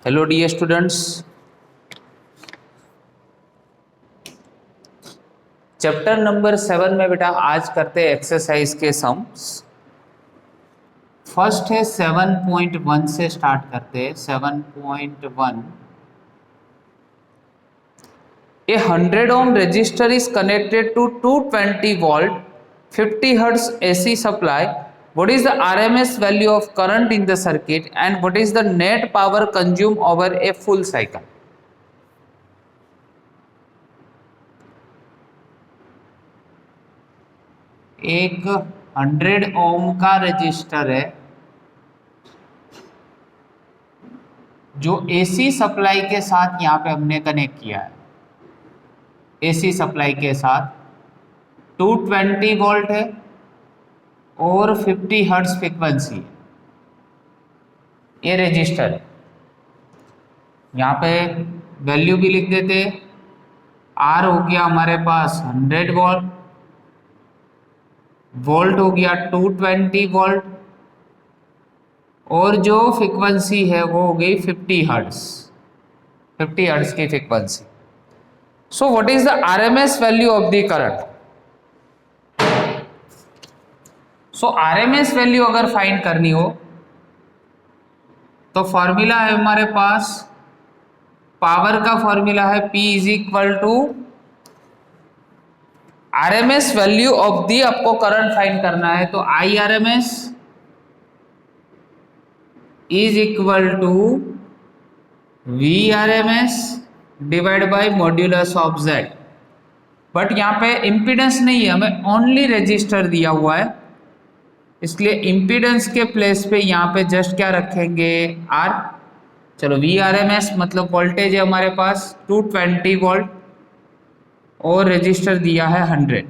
Hello dear students, chapter number 7 में बेटा आज करते हैं एक्सरसाइज के सम्स। फर्स्ट है 7.1 से स्टार्ट करते हैं। 7.1 ए 100 ohm resistor is connected to 220 volt 50 hertz AC supply. What is the RMS value of current in the circuit and what is the net power consumed over a full cycle? एक 100 ओम का register है जो AC supply के साथ यहाँ पे हमने connect किया है। एसी सप्लाई के साथ 220 वोल्ट है और 50 हर्ट्ज फ्रीक्वेंसी है। ये रजिस्टर है, यहाँ पे वैल्यू भी लिख देते। आर हो गया हमारे पास 100 वोल्ट, वोल्ट हो गया 220 वोल्ट और जो फ्रीक्वेंसी है वो हो गई 50 हर्ट्ज। 50 हर्ट्ज की frequency. So what is the RMS value of the current? So RMS value अगर फाइंड करनी हो तो फॉर्मूला है हमारे पास, पावर का फॉर्मूला है P is equal to RMS value of the, आपको करंट फाइंड करना है तो I RMS is equal to V RMS divide by modulus of Z. But यहाँ पे इम्पीडेंस नहीं है, हमें ओनली रजिस्टर दिया हुआ है, इसलिए इम्पीडेंस के प्लेस पे यहाँ पे जस्ट क्या रखेंगे, आर। चलो वी आर एम एस मतलब वोल्टेज है हमारे पास 220 वोल्ट और रजिस्टर दिया है 100,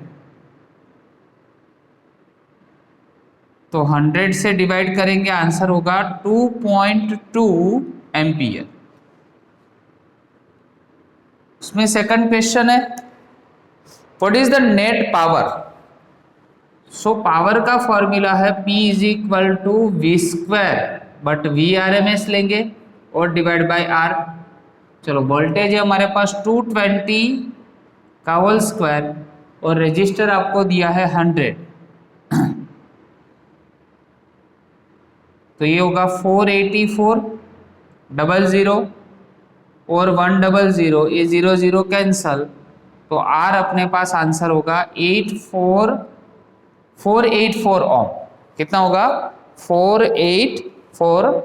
तो 100 से डिवाइड करेंगे, आंसर होगा 2.2 एम्पियर। इसमें सेकंड क्वेश्चन है, what is the net power? So power का फॉर्मूला है P is equal to V square, but V R M S लेंगे और डिवाइड बाय आर। चलो वोल्टेज है हमारे पास 220 का होल स्क्वायर और रजिस्टर आपको दिया है 100, तो ये होगा 484 00 और 100, ये 00 कैंसल, तो आर अपने पास आंसर होगा 484 ओम। कितना होगा? 484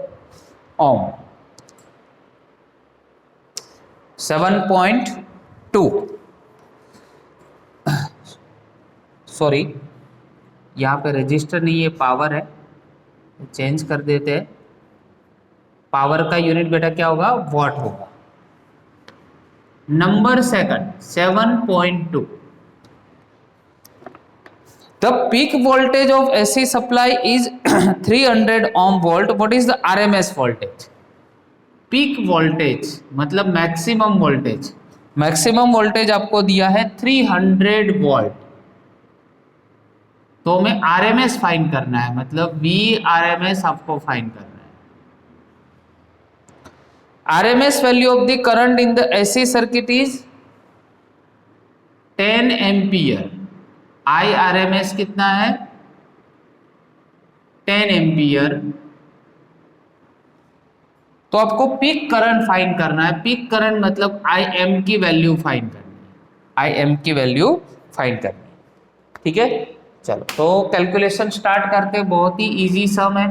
ओम। 7.2 सॉरी, यहाँ पे रजिस्टर नहीं है, पावर है, चेंज कर देते हैं। पावर का यूनिट बेटा क्या होगा? वॉट होगा। Number second 7.2 the peak voltage of AC supply is 300 ohm volt, what is the RMS voltage? Peak voltage मतलब मैक्सिमम वोल्टेज। मैक्सिमम वोल्टेज आपको दिया है 300 वोल्ट, तो हमें आरएमएस फाइंड करना है, मतलब वी आरएमएस आपको फाइंड करना है। RMS value of the current in the AC circuit is 10 ampere. IRMS कितना है? 10 एम्पियर। तो आपको पीक करंट फाइंड करना है। पीक करंट मतलब IM की वैल्यू फाइंड करनी है। IM की वैल्यू फाइंड करनी है, ठीक है। चलो तो कैलकुलेशन स्टार्ट करते हैं, बहुत ही इजी सम है।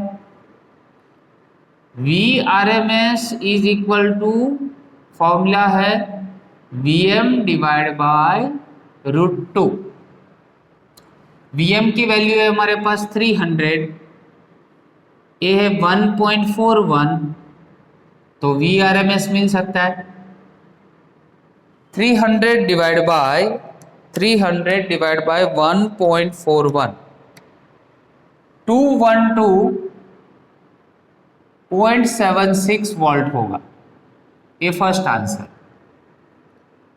V R M S is equal to, formula है Vm डिवाइड बाय √2। Vm की वैल्यू है हमारे पास 300, ए है 1.41, तो वी आर एम एस मिल सकता है 300 डिवाइड बाय 1.41, 212.76 वोल्ट होगा, ये फर्स्ट आंसर।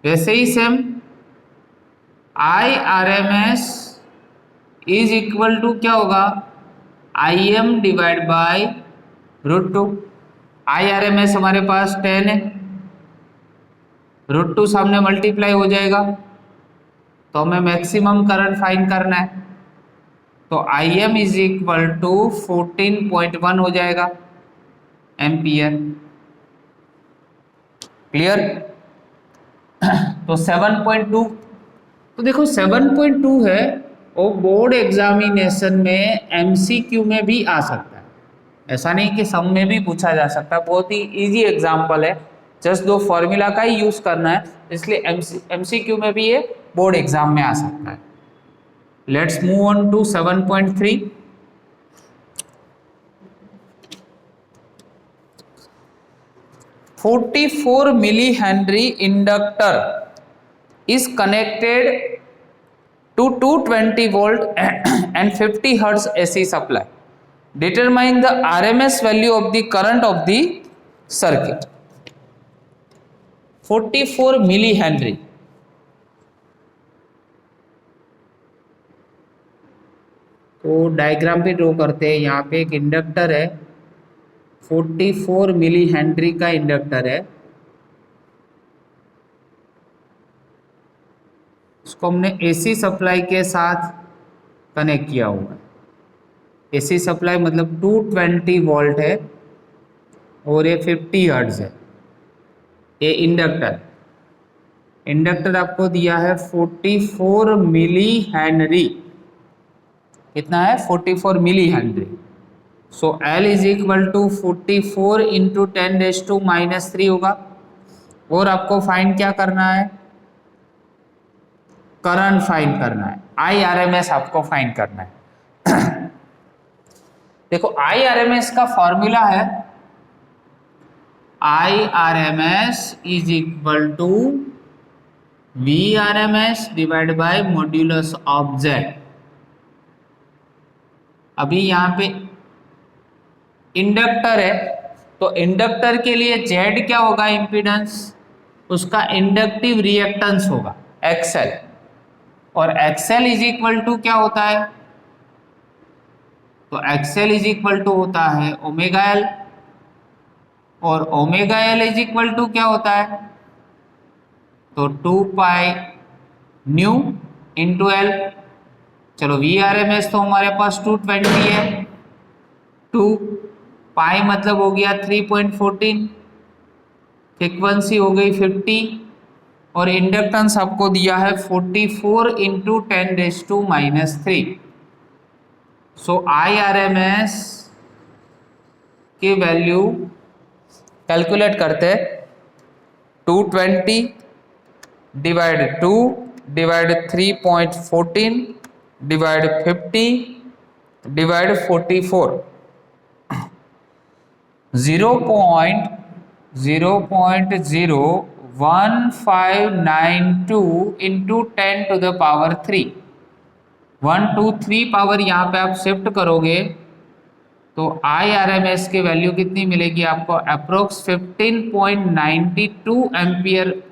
वैसे ही same I R M S is equal to क्या होगा? IM divide by √2। IRMS हमारे पास 10 है, √2 सामने मल्टीप्लाई हो जाएगा, तो हमें मैक्सिमम करंट फाइंड करना है, तो IM इज इक्वल टू 14.1 हो जाएगा एम्पियर। क्लियर? तो 7.2, तो देखो 7.2 है, वो बोर्ड एग्जामिनेशन में MCQ में भी आ सकता है, ऐसा नहीं कि सम में भी पूछा जा सकता, बहुत ही इजी एग्जाम्पल है, जस्ट दो फॉर्मूला का ही यूज करना है, इसलिए MCQ में भी ये बोर्ड एग्जाम में आ सकता है। Let's move on to 7.3। 44 milli henry inductor is connected to 220 volt and 50 hertz AC supply. Determine the RMS value of the current of the circuit. 44 milli henry, तो डायग्राम पे draw करते हैं। यहाँ पे एक इंडक्टर है, 44 मिली हेनरी का inductor है, उसको हमने AC सप्लाई के साथ कनेक्ट किया हुआ है। AC सप्लाई मतलब 220 वोल्ट है और ये 50 हर्ट्ज है। ये इंडक्टर आपको दिया है 44 मिली हेनरी। कितना है? 44 milli henry. So L is equal to 44 into 10⁻³ होगा। और आपको फाइंड क्या करना है? करंट फाइंड करना है, IRMS आपको फाइंड करना है। देखो IRMS का फॉर्मूला है, IRMS is equal to VRMS divide by modulus of Z। अभी यहाँ पे इंडक्टर है, तो इंडक्टर के लिए Z क्या होगा? इम्पीडेंस, उसका इंडक्टिव रिएक्टेंस होगा XL, और XL इज इक्वल टू क्या होता है? तो XL इज इक्वल टू होता है ओमेगा L, और omega L is equal to क्या होता है? तो 2 पाई न्यू इंटू L। चलो VRMS तो हमारे पास 220 है, 2 पाई मतलब हो गया 3.14, फ्रीक्वेंसी हो गई 50, और इंडक्टेंस आपको दिया है 44 इंटू 10⁻⁻3। सो IRMS की वैल्यू कैलकुलेट करते, 220 divide 2 divide 3.14 divide 50 divide 44, 0.01592 into 10⁻³ 1 2 3 power यहाँ पे आप शिफ्ट करोगे तो IRMS की वैल्यू कितनी मिलेगी आपको? अप्रोक्स 15.92 एम्पियर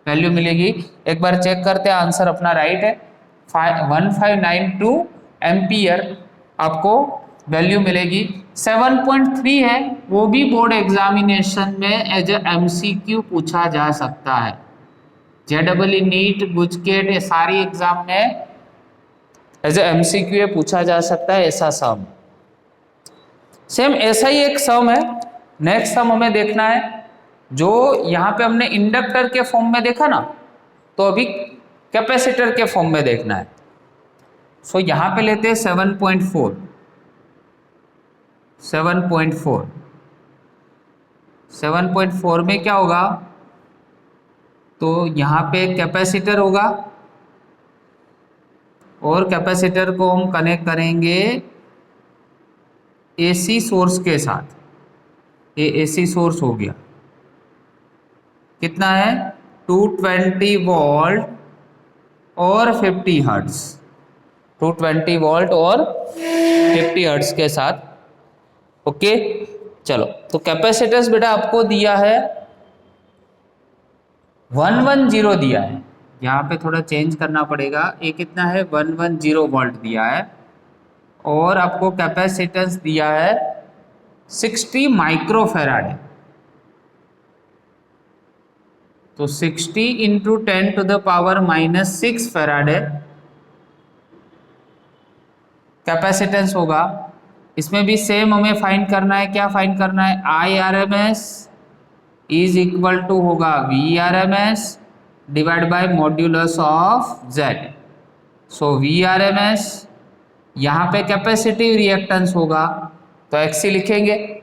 वैल्यू मिलेगी। एक बार चेक करते हैं, आंसर अपना राइट है, 1592 एम्पियर आपको वैल्यू मिलेगी। 7.3 है, वो भी बोर्ड एग्जामिनेशन में एज ए MCQ पूछा जा सकता है। JEE नीट गुजकेट ये सारी एग्जाम में एज ए MCQ पूछा जा सकता है ऐसा सम। सेम ऐसा ही एक सम है, नेक्स्ट सम हमें देखना है, जो यहाँ पे हमने इंडक्टर के फॉर्म में देखा ना, तो अभी कैपेसिटर के फॉर्म में देखना है। सो यहाँ पे लेते हैं 7.4 में क्या होगा? तो यहाँ पे कैपेसिटर होगा, और कैपेसिटर को हम कनेक्ट करेंगे AC सोर्स के साथ। ये AC सोर्स हो गया, कितना है? 220 वोल्ट और 50 हर्ट्ज, 220 वोल्ट और 50 हर्ट्ज के साथ। ओके चलो, तो कैपेसिटेंस बेटा आपको दिया है 110 दिया है, यहाँ पे थोड़ा चेंज करना पड़ेगा। ये कितना है? 110 वोल्ट दिया है, और आपको कैपेसिटेंस दिया है 60 माइक्रोफेराड है। तो 60 इंटू 10⁻⁻6 फैराडे कैपेसिटेंस होगा। इसमें भी सेम हमें फाइंड करना है, क्या फाइंड करना है, I R M S is equal to होगा V R M S divide by modulus of Z. So V R M S यहाँ पे कैपेसिटिव रिएक्टेंस होगा तो एक्सी लिखेंगे।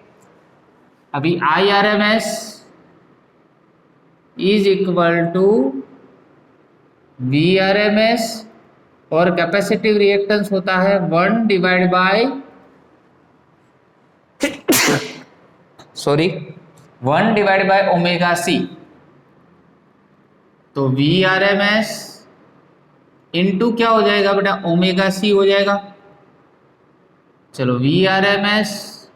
अभी I R M S is equal to V R M S और capacitive reactance होता है 1 divide by 1 divide by omega C. तो V R M S into क्या हो जाएगा बेटा, ओमेगा सी हो जाएगा। चलो वी आर एम एस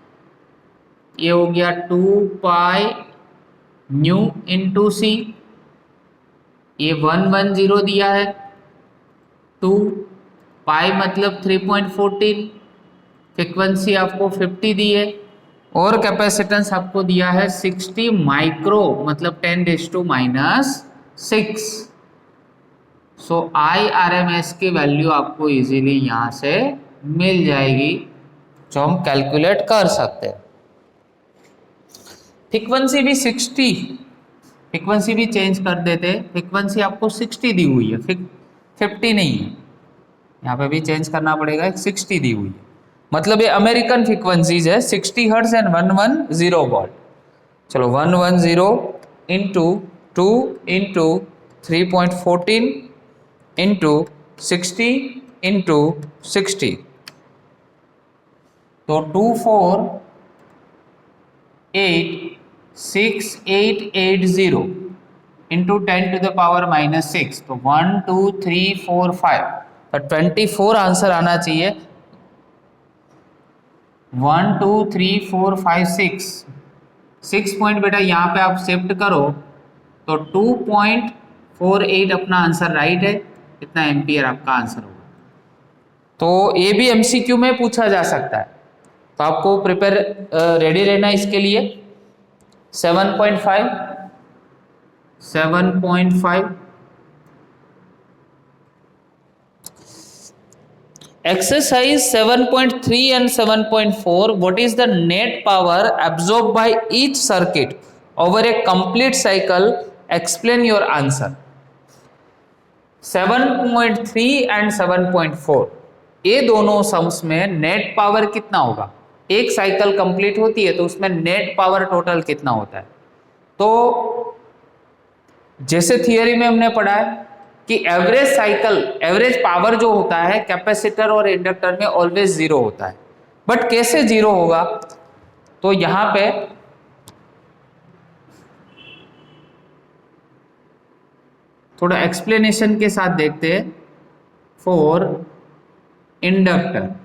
ये हो गया 2 पाई न्यू इंटू सी, ये 110 दिया है, 2 पाई मतलब 3.14, फ्रिक्वेंसी आपको 50 दी है और कैपेसिटेंस आपको दिया है 60 माइक्रो मतलब 10⁻⁻6। सो आई आर एम एस की वैल्यू आपको इजीली यहाँ से मिल जाएगी जो हम कैलकुलेट कर सकते हैं। फ्रीक्वेंसी भी 60, फ्रीक्वेंसी भी चेंज कर देते, फ्रीक्वेंसी आपको 60 दी हुई है, 50 नहीं है, यहाँ पे भी चेंज करना पड़ेगा, 60 दी हुई है, मतलब ये अमेरिकन फ्रीक्वेंसीज है 60 हर्ट्ज एंड 110 वॉट। चलो 110 इंटू 2 इंटू 3.14 इंटू 60 इंटू 60 तो 2486880 इंटू 10⁻⁻6 तो 1 2 3 4 5 तो 24 आंसर आना चाहिए। 1 2 3 4 5 6 पॉइंट बेटा यहाँ पे आप शिफ्ट करो तो 2.48 अपना आंसर राइट है, इतना एम्पियर आपका आंसर होगा। तो ये भी एमसीक्यू में पूछा जा सकता है, तो आपको प्रिपेयर रेडी रहना इसके लिए। 7.5 exercise 7.3 and 7.4 what is the net power absorbed by each circuit over a complete cycle, explain your answer। 7.3 and 7.4 ये दोनों सम्स में नेट पावर कितना होगा, एक साइकिल कंप्लीट होती है तो उसमें नेट पावर टोटल कितना होता है। तो जैसे थियरी में हमने पढ़ा है कि एवरेज साइकिल, एवरेज पावर जो होता है कैपेसिटर और इंडक्टर में ऑलवेज जीरो होता है, बट कैसे जीरो होगा, तो यहां पे थोड़ा एक्सप्लेनेशन के साथ देखते हैं। फॉर इंडक्टर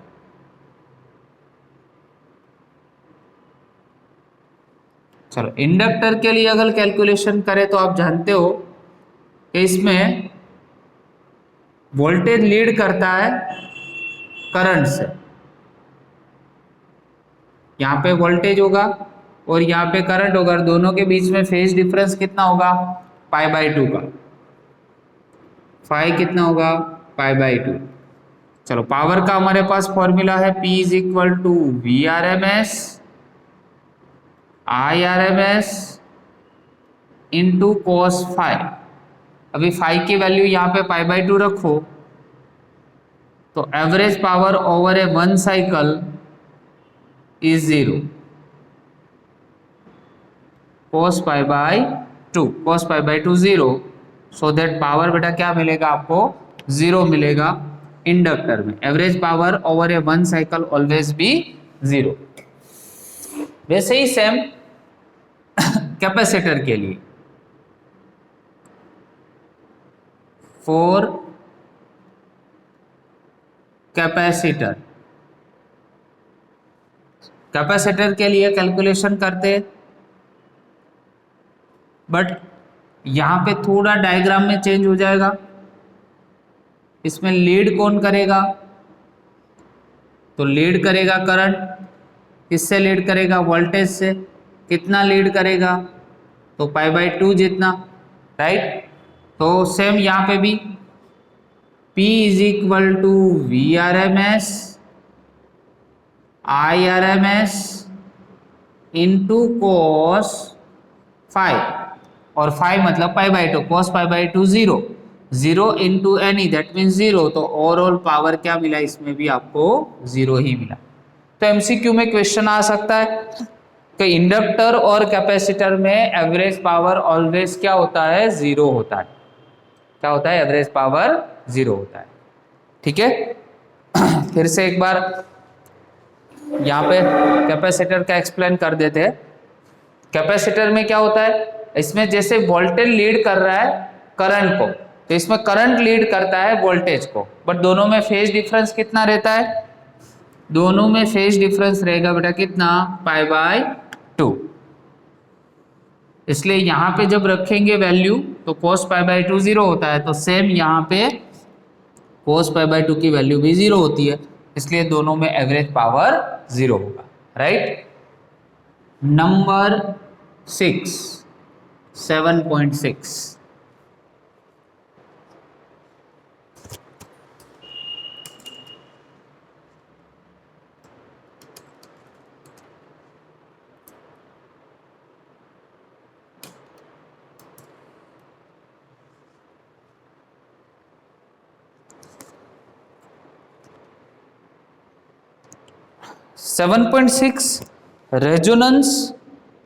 चलो इंडक्टर के लिए अगर कैलकुलेशन करें तो आप जानते हो कि इसमें वोल्टेज लीड करता है करंट से, यहाँ पे वोल्टेज होगा और यहाँ पे करंट होगा, दोनों के बीच में फेज डिफरेंस कितना होगा, π/2 का, फाई कितना होगा, π/2। चलो पावर का हमारे पास फॉर्मूला है P is equal to V R M S I R M S into cos phi. अभी फाई की वैल्यू यहाँ पे π/2 रखो तो average power over a one cycle is 0, cos π/2, cos π/2 0, so that power बेटा क्या मिलेगा आपको, 0 मिलेगा इंडक्टर में। Average power over a one cycle always be 0। वैसे ही सेम कैपेसिटर के लिए, फॉर कैपेसिटर, कैपेसिटर के लिए कैलकुलेशन करते, बट यहां पे थोड़ा डायग्राम में चेंज हो जाएगा। इसमें लीड कौन करेगा, तो लीड करेगा करंट, किससे लीड करेगा, वोल्टेज से। कितना लीड करेगा, तो π/2 जितना, राइट। तो सेम यहाँ पे भी P is equal to V R M S I R M S into cos phi, और फाइव मतलब pi by two, cos pi by two zero, zero into any that means zero. तो overall power क्या मिला, इसमें भी आपको zero ही मिला। तो एमसीक्यू में क्वेश्चन आ सकता है कि इंडक्टर और कैपेसिटर में एवरेज पावर ऑलवेज क्या होता है, जीरो होता है। क्या होता है, एवरेज पावर जीरो होता है। ठीक है, फिर से एक बार यहाँ पे कैपेसिटर का एक्सप्लेन कर देते हैं। कैपेसिटर में क्या होता है, इसमें जैसे वोल्टेज लीड कर रहा है करंट को, तो इसमें करंट लीड करता है वोल्टेज को, बट दोनों में फेज डिफरेंस कितना रहता है, दोनों में फेज डिफरेंस रहेगा बेटा कितना, पाई बाय टू। इसलिए यहां पे जब रखेंगे वैल्यू तो cos pi by two zero होता है, तो सेम यहाँ पे cos पाई बाय टू की वैल्यू भी जीरो होती है, इसलिए दोनों में एवरेज पावर जीरो होगा। राइट। नंबर 6 7.6 7.6 रेजोनेंस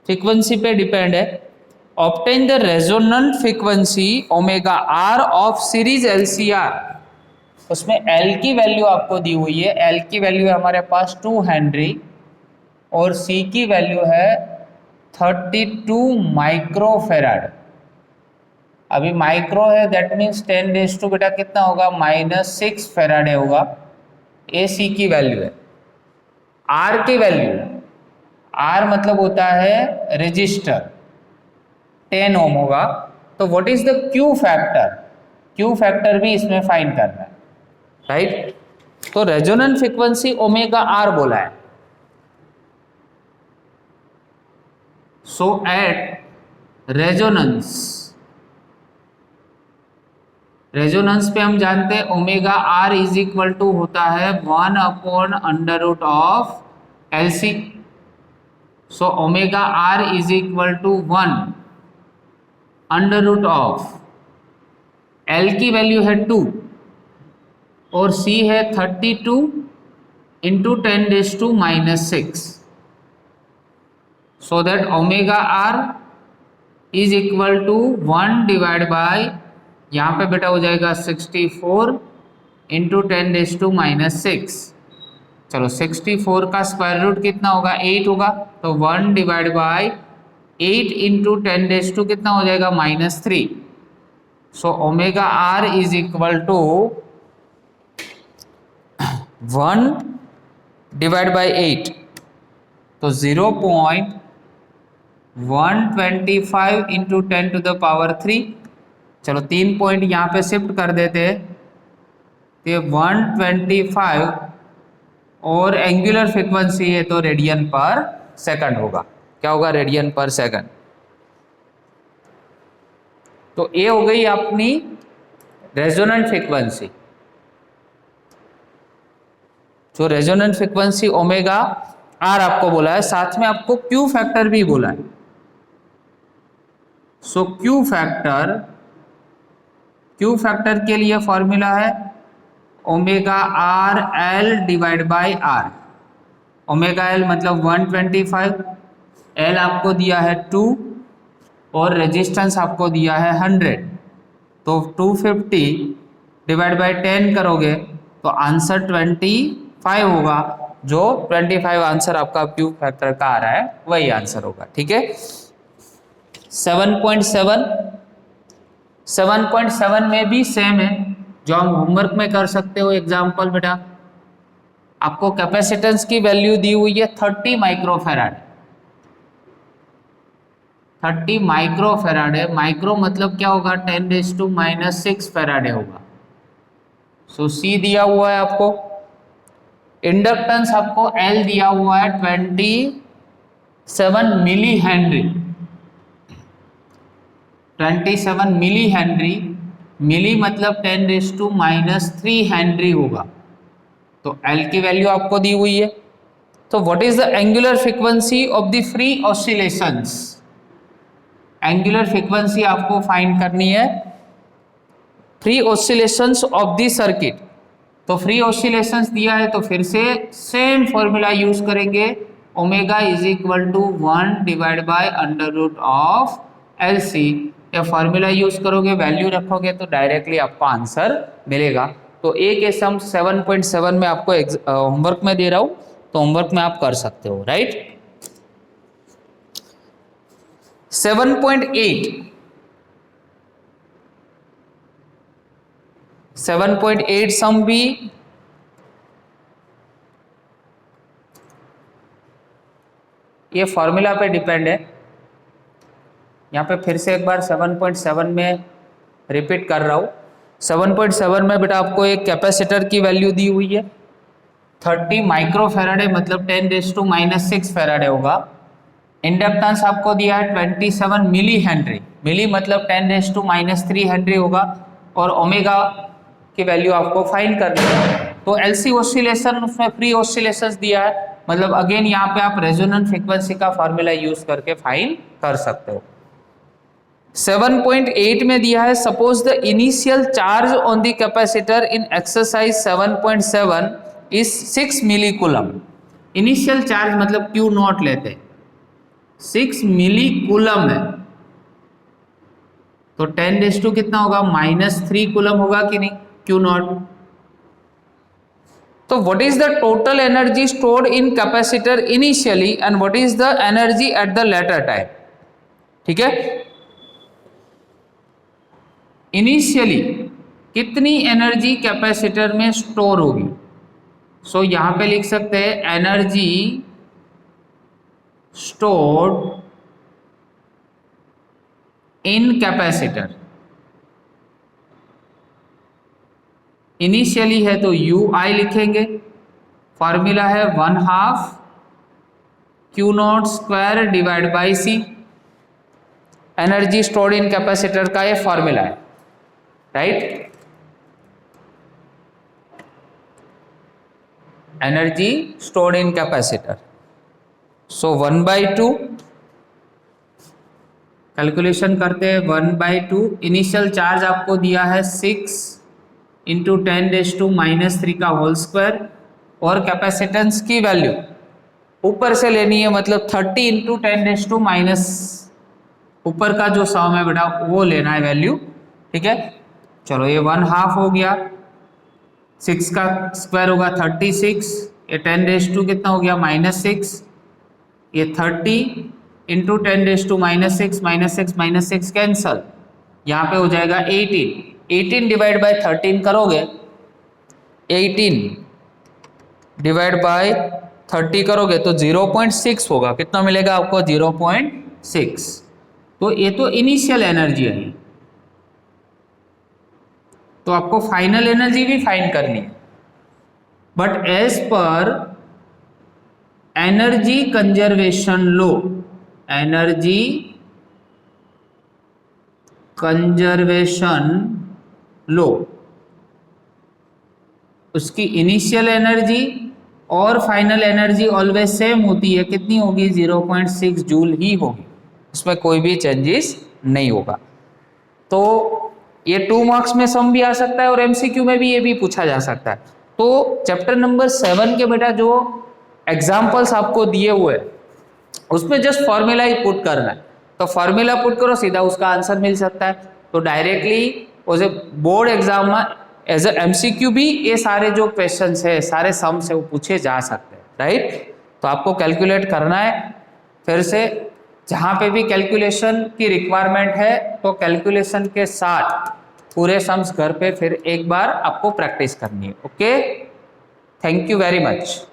फ्रीक्वेंसी पे डिपेंड है। Obtain the resonant frequency omega R of series LCR. उसमें एल की वैल्यू आपको दी हुई है, एल की वैल्यू है हमारे पास 2 हेनरी और सी की वैल्यू है 32 माइक्रोफेराड। अभी माइक्रो है दैट मीन्स 10 रेज़ टू बेटा कितना होगा, -6 फेराडे होगा। ए सी की वैल्यू है। आर की वैल्यू, आर मतलब होता है रजिस्टर, 10 ओम होगा। तो what is the Q factor, Q factor भी इसमें फाइंड करना है। राइट। तो रेजोनेंट फ्रीक्वेंसी ओमेगा आर बोला है। सो एट रेजोनेंस, रेजोनेंस पे हम जानते हैं omega R is equal to होता है 1 upon under root of L C. So omega R is equal to 1 under root of L की वैल्यू है 2 और सी है 32 into 10 raise to -6। So that omega R is equal to 1 divide by, यहाँ पे बेटा हो जाएगा 64 इंटू 10 रेज़ टू -6। चलो 64 का स्क्वायर रूट कितना होगा, 8 होगा, तो 1 divide by 8 into 10 raise to कितना हो जाएगा, -3। So omega R is equal to 1 divide by 8, तो 0.125 इंटू 10 टू द पावर 3। चलो 3 पॉइंट यहाँ पे शिफ्ट कर देते हैं, तो 125 और एंगुलर फ्रीक्वेंसी है तो रेडियन पर सेकंड होगा। क्या होगा, रेडियन पर सेकंड। तो ये हो गई अपनी रेजोनेंट फ्रीक्वेंसी। जो रेजोनेंट फ्रीक्वेंसी ओमेगा आर आपको बोला है, साथ में आपको क्यू फैक्टर भी बोला है। सो क्यू फैक्टर के लिए फॉर्मूला है omega R L divide by R. Omega L मतलब 125, एल आपको दिया है 2 और रेजिस्टेंस आपको दिया है 100, तो 250 डिवाइड बाय 10 करोगे तो आंसर 25 होगा। जो 25 आंसर आपका क्यू फैक्टर का आ रहा है वही आंसर होगा। ठीक है। 7.7 में भी सेम है, जो हम होमवर्क में कर सकते हो। एग्जाम्पल बेटा, आपको कैपेसिटेंस की वैल्यू दी हुई है 30 माइक्रोफेराड। 30 माइक्रोफेराड है, माइक्रो मतलब क्या होगा, 10 रेज़ टू -6 फेराडे होगा। सो सी दिया हुआ है आपको। इंडक्टेंस आपको एल दिया हुआ है 27 मिली हेनरी। 27 मिली हेनरी, मिली मतलब 10⁻³ हेनरी होगा। तो एल की वैल्यू आपको दी हुई है। तो what is the angular frequency of the free oscillations? Angular frequency आपको फाइंड करनी है free oscillations of the circuit. तो फ्री ऑसिलेशंस दिया है तो फिर से सेम फॉर्मूला यूज करेंगे, omega is equal to 1 divide by √LC। या फॉर्मूला यूज करोगे, वैल्यू रखोगे तो डायरेक्टली आपको आंसर मिलेगा। तो एक ये सम 7.7 में आपको होमवर्क में दे रहा हूं, तो होमवर्क में आप कर सकते हो, राइट। 7.8 सम भी ये फॉर्मूला पे डिपेंड है। यहाँ पे फिर से एक बार 7.7 में रिपीट कर रहा हूँ। 7.7 में बेटा आपको एक कैपेसिटर की वैल्यू दी हुई है 30 माइक्रोफेराडे मतलब 10⁻⁻6 फेराडे होगा। इंडक्टेंस आपको दिया है 27 मिली हेनरी, मिली मतलब 10⁻³ हेनरी होगा। और ओमेगा की वैल्यू आपको फाइंड करनी है। तो एलसी ऑसिलेशन उसमें फ्री ऑसिलेशंस दिया है, मतलब अगेन यहाँ पे आप रेजोनेंट फ्रीक्वेंसी का फॉर्मूला यूज करके फाइंड कर सकते हो। 7.8 में दिया है suppose the initial charge on the capacitor in exercise 7.7 is 6 millicoulomb. Initial charge मतलब क्यू नॉट लेते हैं, 6 मिली कूलम है। तो 10⁻⁻ कितना होगा, -3 कूलम होगा कि नहीं, क्यू नॉट। तो what is the total energy stored in capacitor initially and what is the energy at the later time. ठीक है, इनिशियली कितनी एनर्जी कैपेसिटर में स्टोर होगी। सो यहां पे लिख सकते हैं energy stored in capacitor. Initially है तो UI लिखेंगे, फॉर्मूला है 1/2 Q0² divide by C। Energy stored in capacitor का ये फॉर्मूला है, right. Energy stored in capacitor, so 1/2 calculation करते हैं। 1/2 इनिशियल चार्ज आपको दिया है 6 × 10⁻³ का होल स्क्वायर और कैपेसिटेंस की वैल्यू ऊपर से लेनी है, मतलब 30 × 10⁻⁻, ऊपर का जो सम है बेटा वो लेना है वैल्यू। ठीक है, चलो ये 1/2 हो गया, 6 का स्क्वायर होगा 36, ये 10⁻² कितना हो गया -6, ये 30 × 10⁻⁻6 -6 कैंसल, यहाँ पे हो जाएगा 18 डिवाइड बाय 13 करोगे, 18 डिवाइड बाय 30 करोगे तो 0.6 होगा। कितना मिलेगा आपको, 0.6। तो ये तो इनिशियल एनर्जी है, तो आपको फाइनल एनर्जी भी फाइंड करनी है। But as per energy conservation law, energy conservation law, उसकी इनिशियल एनर्जी और फाइनल एनर्जी ऑलवेज सेम होती है। कितनी होगी, 0.6 जूल ही होगी, उसमें कोई भी चेंजेस नहीं होगा। तो ये 2 मार्क्स में सम भी आ सकता है और MCQ में भी ये भी पूछा जा सकता है। तो चैप्टर नंबर 7 के बेटा जो एग्जाम्पल्स आपको दिए हुए हैं उसमें जस्ट फॉर्मूला ही पुट करना है। तो फॉर्मूला पुट करो, सीधा उसका आंसर मिल सकता है। तो डायरेक्टली उस बोर्ड एग्जाम में एज ए MCQ भी ये सारे जो क्वेश्चंस है, सारे सम से वो पूछे जा सकते हैं, राइट। तो आपको कैलकुलेट करना है। फिर से जहाँ पे भी कैलकुलेशन की रिक्वायरमेंट है तो कैलकुलेशन के साथ पूरे सम्स घर पे फिर एक बार आपको प्रैक्टिस करनी है। Okay, thank you very much.